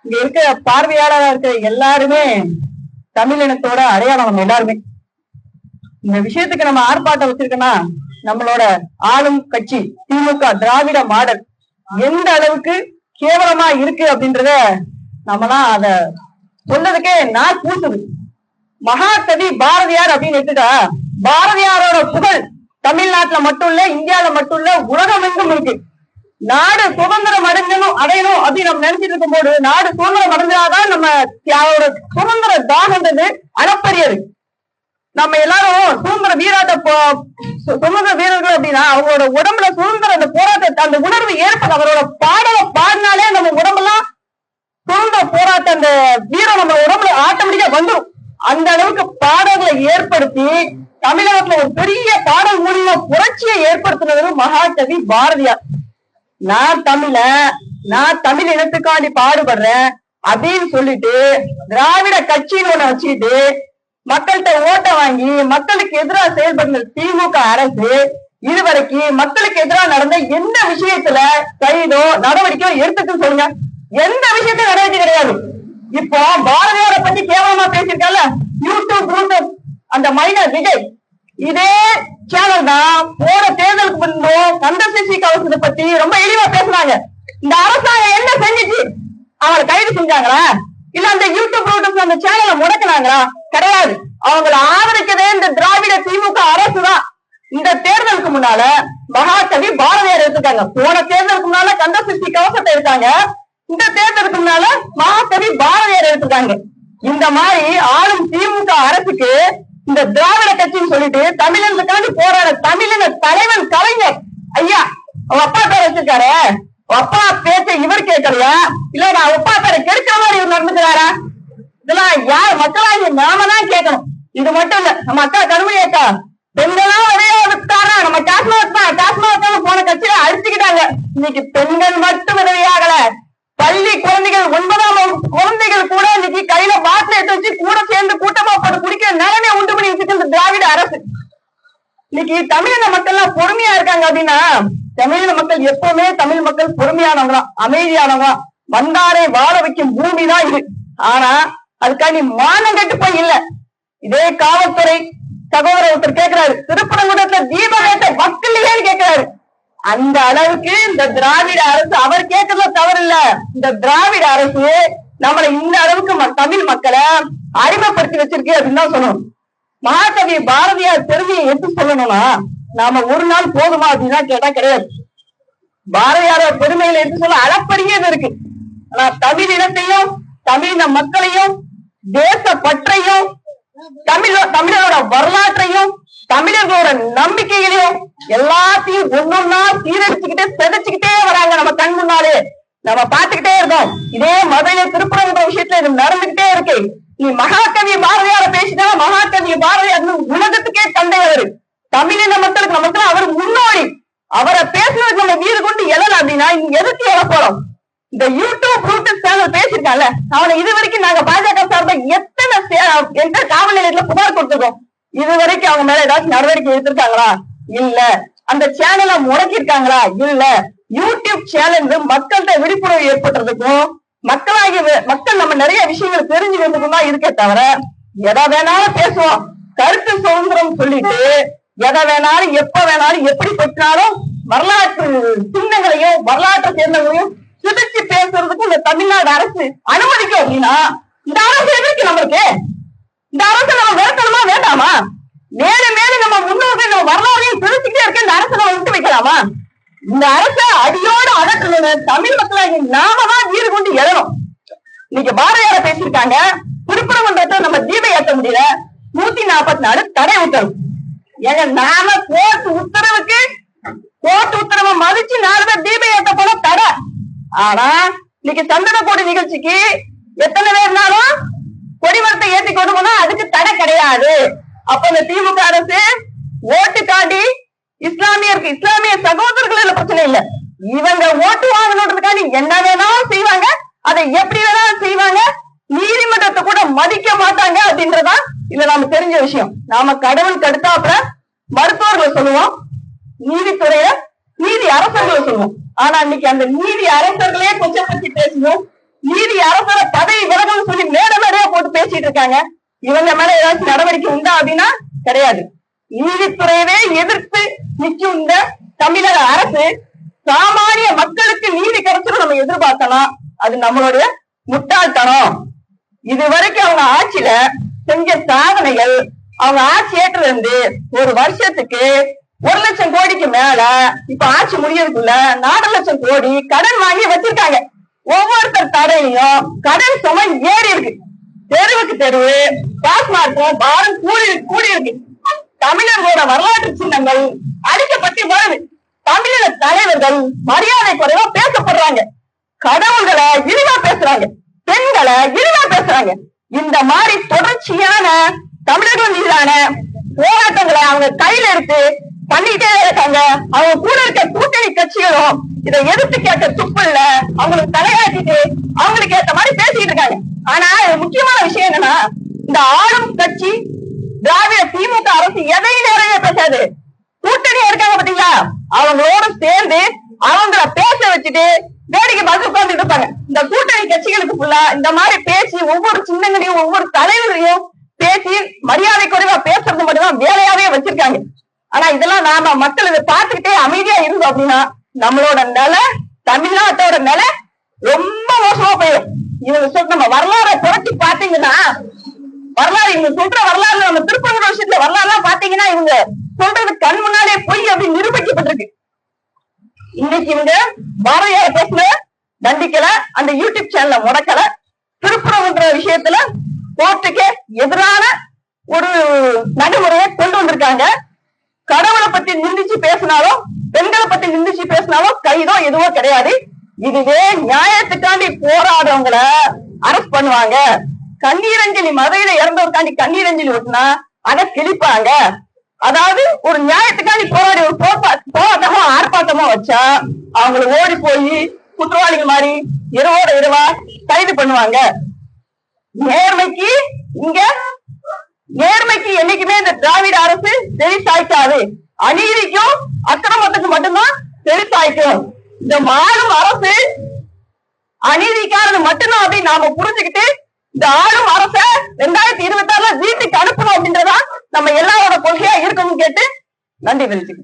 இங்க இருக்க பார்வையாளராக இருக்க எல்லாருமே தமிழினத்தோட அடையாளம். நம்ம எல்லாருமே இந்த விஷயத்துக்கு நம்ம ஆர்ப்பாட்டம் வச்சிருக்கோம்னா நம்மளோட ஆளும் கட்சி திமுக திராவிட மாடல் எந்த அளவுக்கு கேவலமா இருக்கு அப்படின்றத நம்மலாம் அத சொல்றதுக்கே நான் கூசுது. மகாகவி பாரதியார் அப்படின்னு எடுத்துட்டா பாரதியாரோட புகழ் தமிழ்நாட்டுல மட்டும் இல்ல, இந்தியாவில மட்டும் இல்ல, உலகம் எங்கும் இருக்கு. நாடு சுதந்திரம் அடையணும் அப்படின்னு நம்ம நினைச்சிட்டு இருக்கும் போது நாடு சுதந்திரம் அடைஞ்சாதான் நம்ம அவரோட சுதந்திர தாகன்றது அளப்பரியது. நம்ம எல்லாரும் சுதந்திர வீரர்கள் அப்படின்னா அவங்களோட உடம்புல சுதந்திர அந்த போராட்டத்தை அந்த உணர்வு ஏற்படும். அவரோட பாடலை பாடினாலே நம்ம உடம்பெல்லாம் சுதந்திர போராட்ட அந்த வீரம் நம்ம உடம்புல ஆட்டோமேட்டிக்கா வந்துடும். அந்த அளவுக்கு பாடல்களை ஏற்படுத்தி தமிழகத்துல ஒரு பெரிய பாடல் மூலியமா புரட்சியை ஏற்படுத்தினது மகாகவி பாரதியார். நான் தமிழ் இனத்துக்காண்டி பாடுபடுறேன் அப்படின்னு சொல்லிட்டு திராவிட கட்சின்னு ஒண்ணு வச்சுக்கிட்டு மக்கள்கிட்ட ஓட்ட வாங்கி மக்களுக்கு எதிராக செயல்படுற திமுக அரசு இதுவரைக்கும் மக்களுக்கு எதிராக நடந்த எந்த விஷயத்துல கைதோ நடவடிக்கையோ எடுத்துட்டு சொல்லுங்க. எந்த விஷயத்தையும் நடவடிக்கை கிடையாது. இப்போ பாரதியாரை பத்தி கேவலமா பேசிருக்கல யூடியூப் அந்த மைனர் விஜய் இதே சேனல் தான் போற தேர்தலுக்கு முன்பும் கந்தசஷ்டி கவசத்தை பத்தி ரொம்ப இழிவா பேசுனாங்க. இந்த அரசாங்கம் என்ன செஞ்சிச்சு? அவங்களை கைது செஞ்சாங்களா? இல்ல அந்த யூடியூப் அந்த சேனலை முடக்கினாங்களா? கிடையாது. அவங்களை ஆதரிக்கவே இந்த திராவிட திமுக அரசு தான். இந்த தேர்தலுக்கு முன்னால மகாகவி பாரதியார் எடுத்துக்காங்க. போன தேர்தலுக்கு முன்னால கந்தசஷ்டி கவசத்தை எடுத்தாங்க. இந்த தேர்தலுக்கு முன்னால மகாகவி பாரதியார் எடுத்துக்காங்க. இந்த மாதிரி ஆளும் திமுக அரசுக்கு இந்த திராவிட கட்சின்னு சொல்லிட்டு தமிழனுக்காண்டி போராட தமிழின தலைவன் கலைஞர் ஐயா அவ அப்பா பேர் வச்சிருக்காரு. அப்பா பேச்ச இவர் கேட்கலையா? இல்ல நான் அப்பா பேரை கெடுக்கிற மாதிரி இவர் நடந்துக்கிறாரா? இதெல்லாம் யார் மக்களாகி நாம தான் கேட்கணும். இது மட்டும் இல்ல, நம்ம அக்கா கருமணி அக்கா பெண்களும் ஒரே விட்டாரா? நம்ம டாஸ்மாக் போன கட்சியில அடிச்சுக்கிட்டாங்க. இன்னைக்கு பெண்கள் மட்டும் உதவியாகல, பள்ளி குழந்தைகள் 9ஆம் வகுப்பு குழந்தைகள் கூட இன்னைக்கு கையில பாட்டில் எடுத்து வச்சு கூட சேர்ந்து கூட்டமா போட்டு குடிக்கிற நிலைமையை உண்டு பண்ணி வச்சுட்டு இந்த திராவிட அரசு. இன்னைக்கு தமிழின மக்கள் எல்லாம் பொறுமையா இருக்காங்க அப்படின்னா தமிழின மக்கள் எப்பவுமே தமிழ் மக்கள் பொறுமையானவங்க, அமைதியானவங்க, வந்தாரை வாழ வைக்கும் பூமி தான் இது. ஆனா அதுக்காண்டி மானம் கட்டு போய் இல்ல. இதே காவல்துறை சகோதரர் ஒருத்தர் கேட்கிறாரு, திருப்பரங்குன்றத்துல தீபம் ஏற்ற மக்கள்லையேன்னு கேட்கிறாரு. அந்த அளவுக்கு இந்த திராவிட அரசு அவர் கேட்கறதுல தவறு இல்ல. இந்த திராவிட அரசு நம்மளை இந்த அளவுக்கு தமிழ் மக்களை அடிமைப்படுத்தி வச்சிருக்கு அப்படின்னு தான் சொல்லணும். மகாகவி பாரதியார் பெருமையை எடுத்து சொல்லணும்னா நாம ஒரு நாள் போதுமா அப்படின்னா கேட்டா கிடையாது. பாரதியாரோட பெருமையில எடுத்து சொல்ல அளப்பரியது இருக்கு. ஆனா தமிழ் இனத்தையும் தமிழின மக்களையும் தேச பற்றையும் தமிழரோட வரலாற்றையும் தமிழர்களோட நம்பிக்கைகளையும் எல்லாத்தையும் ஒன்னொன்னா சீரழிச்சுக்கிட்டே செதைச்சுக்கிட்டே வராங்க. நம்ம கண் முன்னாலே நம்ம பாத்துக்கிட்டே இருக்கோம். இதே மதுரை திருப்பரங்குன்ற விஷயத்துல இது நடந்துகிட்டே இருக்கு. நீ மகாகவி பாரதியார பேசினா மகாகவி பாரதியார் உலகத்துக்கே தந்தையவர். தமிழின மக்களுக்கு நமக்கு அவர் முன்னோடி. அவரை பேசுறதுக்கு நம்ம வீடு கொண்டு எழல அப்படின்னா இங்க எதுக்கு எழ போறோம்? இந்த யூடியூப் சேனல் பேசிருக்காங்கல்ல, அவனை இது வரைக்கும் நாங்க பாஜக சார்பா எந்த காவல் நிலையத்துல புகார் கொடுத்துருக்கோம். இது வரைக்கும் அவங்க மேல ஏதாச்சும் நடவடிக்கை எடுத்திருக்காங்களா? இல்ல. அந்த சேனலை முடக்கிருக்காங்களா? இல்ல. யூடியூப் சேனல் மக்கள்கிட்ட விழிப்புணர்வு ஏற்படுறதுக்கும் மக்கள் நம்ம நிறைய விஷயங்கள் தெரிஞ்சுக்கிறதுக்கும் தான் இருக்கே தவிர எதை வேணாலும் பேசுவோம், கருத்து சுதந்திரம் சொல்லிட்டு எதை வேணாலும் எப்ப வேணாலும் எப்படி பெற்றாலும் வரலாற்று சின்னங்களையும் வரலாற்றை சேர்ந்தவங்களையும் சிதைச்சு பேசுறதுக்கு இந்த தமிழ்நாடு அரசு அனுமதிக்கும் அப்படின்னா இந்த அரசு எதிர்க்கு நம்மளுக்கு இந்த அரசை நம்ம வேட்டணுமா வேண்டாமா? மேலும் மேலும் நம்ம முன்னோர்கள் நம்ம வரலாறையும் சிதைச்சுக்கிட்டே இருக்க இந்த அரசை நம்ம விட்டு வைக்கலாமா? இந்த அரசை அடியோடு அடக்கணும். தமிழ் மக்களாகி நாம தான் வீடு கொண்டு எழணும். இன்னைக்கு பாரதியார பேசியிருக்காங்க, திருப்பரங்குன்றத்தை நம்ம தீபம் ஏற்ற முடியல, 144 தடை உத்தரவு. ஏங்க நாம கோர்ட் உத்தரவை மதிச்சு 4 பேர் தீபம் ஏற்ற போல தடை. ஆனா இன்னைக்கு சந்தனக்கூட நிகழ்ச்சிக்கு எத்தனை பேர்னாலும் கொடிமரத்தை ஏற்றி கொண்டு போனா அதுக்கு தடை கிடையாது. அப்ப இந்த திமுக அரசு ஓட்டுக்காண்டி இஸ்லாமிய சகோதரர்கள் பிரச்சனை இல்ல, இவங்க ஓட்டு வாங்கணுன்றதுக்காண்டி என்ன வேணாலும் செய்வாங்க, அதை எப்படி வேணாலும் செய்வாங்க, நீதிமன்றத்தை கூட மதிக்க மாட்டாங்க அப்படின்றதா இதுல நாம தெரிஞ்ச விஷயம். நாம கடவுளுக்கு அடுத்தாப்புல மருத்துவர்களை சொல்லுவோம், நீதித்துறையில நீதி அரசர்களை சொல்லுவோம். ஆனா இன்னைக்கு அந்த நீதி அரசர்களே கொஞ்சம் பத்தி பேசணும், நீதி அரசரை பேசிட்டு இருக்காங்க. இவங்க மேல ஏதாச்சும் நடவடிக்கை உண்டா அப்படின்னா கிடையாது. நீதித்துறையவே எதிர்த்து நிற்கும் இந்த தமிழக அரசு சாமானிய மக்களுக்கு நீதி கிடைச்சிடும் நம்ம எதிர்பார்க்கலாம். அது நம்மளுடைய முட்டாள்தனம். இது வரைக்கும் அவங்க ஆட்சியில செஞ்ச சாதனைகள், அவங்க ஆட்சி ஏற்றதுல இருந்து ஒரு வருஷத்துக்கு 1 லட்சம் கோடிக்கு மேல இப்ப ஆட்சி முடியறதுக்குள்ள 4 லட்சம் கோடி கடன் வாங்கி வச்சிருக்காங்க. ஒவ்வொருத்தர் தடையிலையும் கடன் சுமை ஏறி இருக்கு. தெருவுக்கு தெருவு டாஸ்மார்க்கும் பாரம் கூடி இருக்கு. தமிழர்களோட வரலாற்று சின்னங்கள் அழிக்கப்பட்டு வருது. தமிழக தலைவர்கள் மரியாதை குறைவா பேசப்படுறாங்க. கடவுள்களை இழிவா பேசுறாங்க. பெண்களை இழிவா பேசுறாங்க. இந்த மாதிரி தொடர்ச்சியான தமிழர்கள் மீதான போராட்டங்களை அவங்க கையில எடுத்து பண்ணிட்டே இருக்காங்க. அவங்க கூட இருக்க கூட்டணி கட்சிகளும் இதை எதிர்த்து கேட்க துப்பு இல்ல. அவங்களுக்கு தலையாட்டிட்டு அவங்களுக்கு ஏத்த மாதிரி பேசிட்டு இருக்காங்க. ஆனா முக்கியமான விஷயம் என்னன்னா, இந்த ஆளும் கட்சி திராவிட திமுக அரசு எதையும் நிறைய பேசாது. கூட்டணியா இருக்காங்க பாத்தீங்களா, அவங்களோட சேர்ந்து அவங்கள பேச வச்சுட்டு வேடிக்கை பார்த்து உட்கார்ந்துட்டு இருப்பாங்க. இந்த கூட்டணி கட்சிகளுக்கு ஃபுல்லா இந்த மாதிரி பேசி ஒவ்வொரு சின்னங்களையும் ஒவ்வொரு தலைவர்களையும் பேசி மரியாதை குறைவா பேசுறது மட்டும்தான் வேலையாவே வச்சிருக்காங்க. ஆனா இதெல்லாம் நாம மக்கள் இதை பார்த்துக்கிட்டே அமைதியா இருந்தோம் அப்படின்னா நம்மளோட நிலை, தமிழ்நாட்டோட நிலை ரொம்ப மோசமா போயிடும். இவங்க சொல்ற நம்ம வரலாறை புரட்டி பாத்தீங்கன்னா, வரலாறு இவங்க சொல்ற வரலாறு, நம்ம திருப்பூர் விஷயத்துல வரலாறுலாம் பாத்தீங்கன்னா இவங்க சொல்றது கண் முன்னாலே பொய் அப்படின்னு நிரூபிக்கப்பட்டிருக்கு. இன்னைக்கு இவங்க பாரதியார பேசுன தண்டிக்கல, அந்த யூடியூப் சேனல முடக்கல, திருப்புறம்ன்ற விஷயத்துல கோர்ட்டுக்கு எதிரான ஒரு நடைமுறையை கொண்டு வந்திருக்காங்க. கடவுளை பத்தி நிந்திச்சு பேசினாலும் பெண்களை பத்தி நிந்திச்சு பேசினாலும் கைதோ எதுவோ கிடையாது. இதுவே நியாயத்துக்காண்டி போராடுறவங்கள அரெஸ்ட் பண்ணுவாங்க. கண்ணீரஞ்சலி மதுரையில இறந்தவருக்காண்டி கண்ணீரஞ்சலி ஓட்டுனா அதை கிழிப்பாங்க. அதாவது ஒரு நியாயத்துக்காண்டி போராடி ஒரு போராட்டமோ ஆர்ப்பாட்டமோ வச்சா அவங்களை ஓடி போய் குற்றவாளிகள் மாதிரி இரவோட இரவா கைது பண்ணுவாங்க. நேர்மைக்கு என்னைக்குமே இந்த திராவிட அரசு செழிசாய்க்காது. அநீதிக்கும் அக்கிரமத்துக்கு மட்டும்தான் செழிசாய்க்கும். இந்த ஆளும் அரசு அநீதிக்கானது மட்டும்தான் அப்படின்னு நாம புரிஞ்சுக்கிட்டு இந்த ஆளும் அரச 2026 வீட்டுக்கு அனுப்பணும் அப்படின்றதா நம்ம எல்லாரோட கொள்கையா இருக்கணும்னு கேட்டு நன்றி தெரிவிச்சுக்கிறேன்.